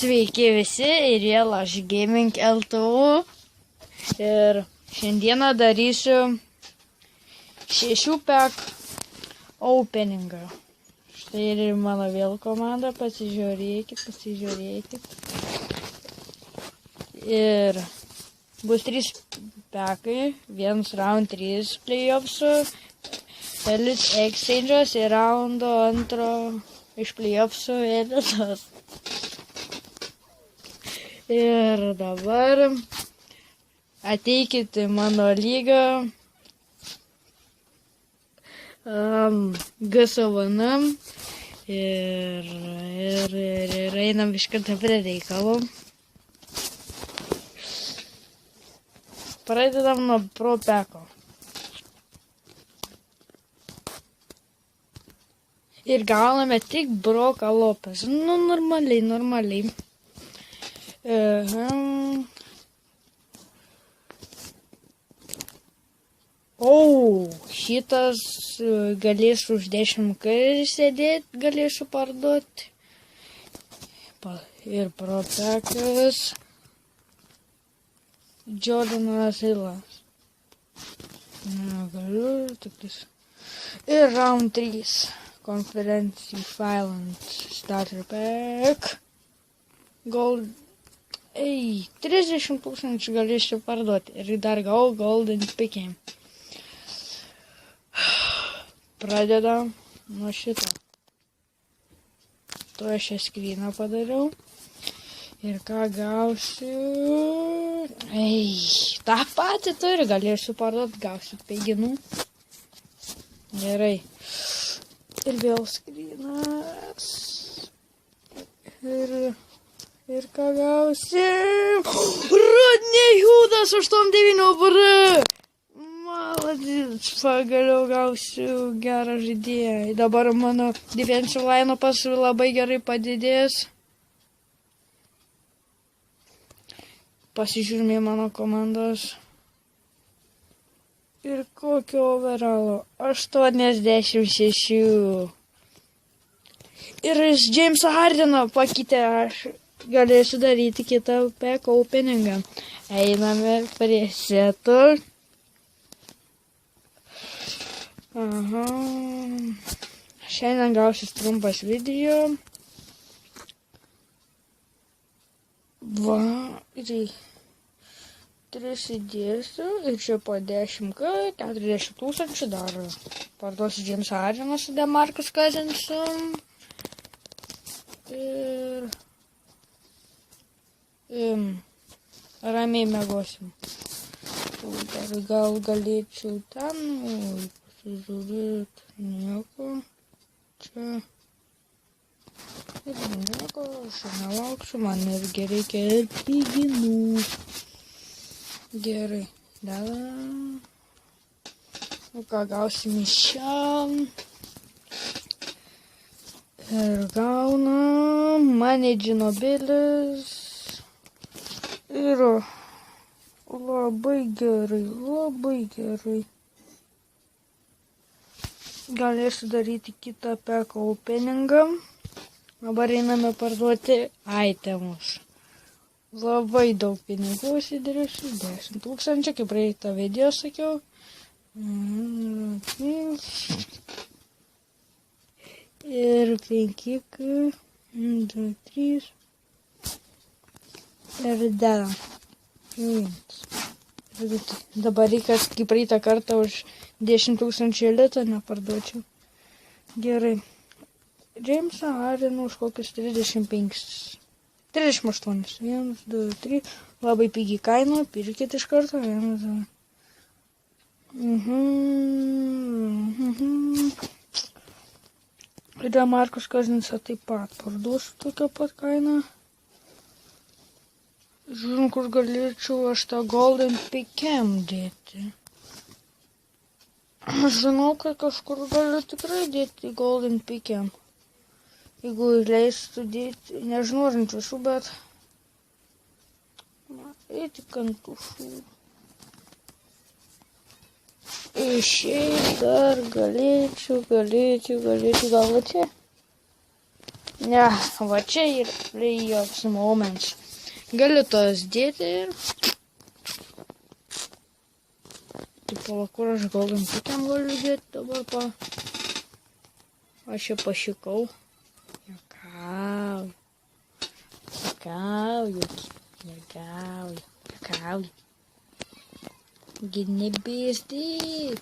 Sveiki visi ir vėl aš Gaming LTU ir šiandieną darysiu 6 pack openingą. Štai ir mano vėl komanda, pasižiūrėkit. Ir bus 3 packai, vienas round 3 playoffsų, Elite Exchange'as ir raundo antro iš playoffsų elitas. Ir dabar ateikit į mano lygą GSVN ir einam iš karto prie reikalo. Pradedam nuo pro peko. Ir gauname tik Broką Lopes. Nu, normaliai. Šitas galėsiu už 10k sėdėti, galėsiu parduoti. Ir propekas Jordanas Hilas. Negaliu, tik tais. Ir round 3 Conference Island Starter Pack Gold. 30 000 galėsiu parduoti ir dar gau Golden Picking. Pradedam nuo šito. To aš screeną padariau. Ir ką gausiu? Ta pati turi, galėsiu parduoti, gausiu peiginų. Gerai. Ir vėl screenas. Ir ką gausim? Rodney Hoodas 8-9 br. Maladis, pagaliau gausiu gerą žaidėją. Dabar mano defensive line-upas labai gerai padidės. Pasižiūrime mano komandos. Ir kokio overallo? 86. Ir iš Jamesą Hardeną pakeitė, aš galėsiu daryti kitą pack openingą. Einame prie setų. Šiandien gausis trumpas video. Prisidėsiu ir čia po 10k, 40 000 dar. Parduosiu Jamesą Hardeną su DeMarcus Cousinsu. Ir ramiai miegosim. Gal galėčiau ten pasižiūrėti nieko. Čia. Ir nieko, aš nelauksiu, man irgi reikia peiginų. Gerai, dar. Ką gausim iš čia. Ir gaunam Manedžinobilis. Ir labai gerai. Galėsiu daryti kitą pack openingą. Dabar einame parduoti itemus. Labai daug pinigų įsidėsiu. 10 000, kaip praeitą video sakiau. Ir 5, 2, 3. Ir dedam. Dabar reikia, kaip praeitą kartą už 10 000 elitą neparduočiau. Gerai. Jamesą Hardeną už kokius 38. 1, 2, 3. Labai pigiai kaina. Pirkit iš karto. 1, 2. Ir DeMarcus Cousinsą taip pat parduosiu tokią pat kainą. Žiūrim, kur galėčiau aš tą Golden Pickem dėti. Aš žinau, kad kažkur galiu tikrai dėti Golden Pickem. Jeigu leistų dėti, nežinau ar ant visų, bet eiti ant tušų. Šiaip dar galėčiau, gal va čia. Ne, va čia ir playoffs moments. Galiu tos dėti ir... Tipo, kur aš golden pikiam galiu dėti dabar pa... Aš čia pašikau. Juokauju. Gi nebėstik.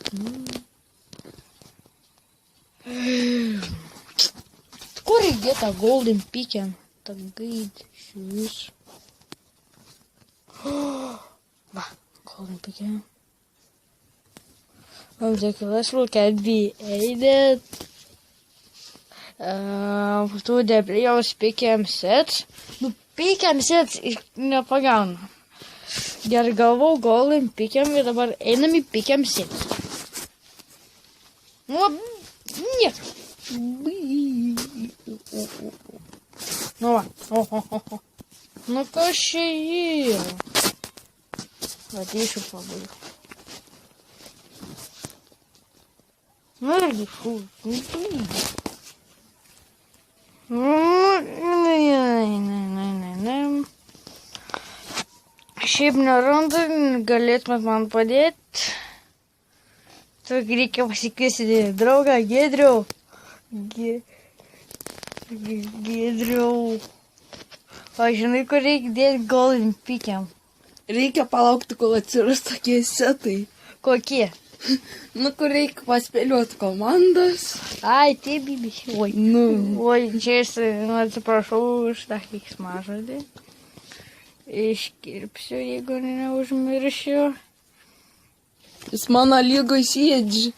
Kur įdėta golden pikiam? Ta gaid švis. Va, golden pikiam. Let's look at the aided. To the playoffs pikiam sets. Nu, pikiam sets nepagauna. Gerai galvau, golden pikiam ir dabar einam į pikiam sets. Nu, niek. Nu va. Nu kas čia yra? Ateisiu pabaigu. Nu irgi fu. Šiaip nerandu, galėtumėt man padėti. Tik reikia pasikviesti draugą Giedriau. Giedriau. O žinai, kur reikia dėti golden pikiam? Reikia palaukti, kol atsiras tokie setai. Kokie? Nu, kur reikia paspėlioti komandas. Ai, tai bibi. Oi. Nu. Oi, čia atsiprašau už tą keiksmažodį. Iškirpsiu, jeigu neužmiršiu. Jis mano lygoj sėdži.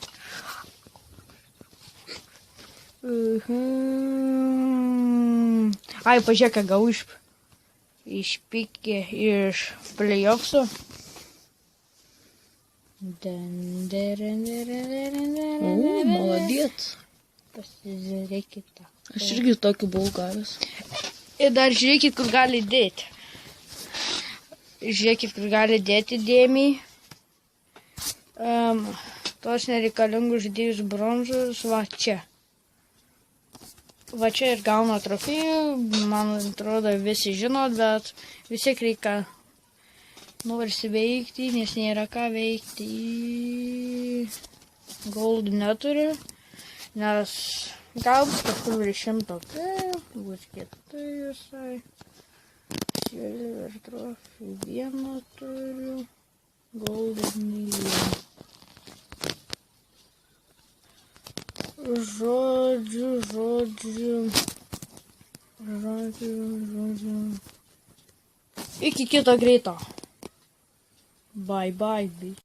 Ai, pažiūrėk, ką gau išpikė iš playoffsų. Молодец. Pasižiūrėkit tą. Aš irgi tokį buvau gavęs. Ir dar žiūrėkit, kur gali dėti. Žiūrėkit, kur gali dėti dėmį. Tos nereikalingus žaidėjus bronzos, va čia. Va čia ir gauna trofėjų, man atrodo visi žinot, bet vis tiek reikia norisi veikti, nes nėra ką veikti. Gold neturiu, nes galbūt kažkur virš 100, bus kitai visai. Silver trofėjų vieną turiu, golden milijoną. Žodžiu. Iki kito greito. Bye, bitch.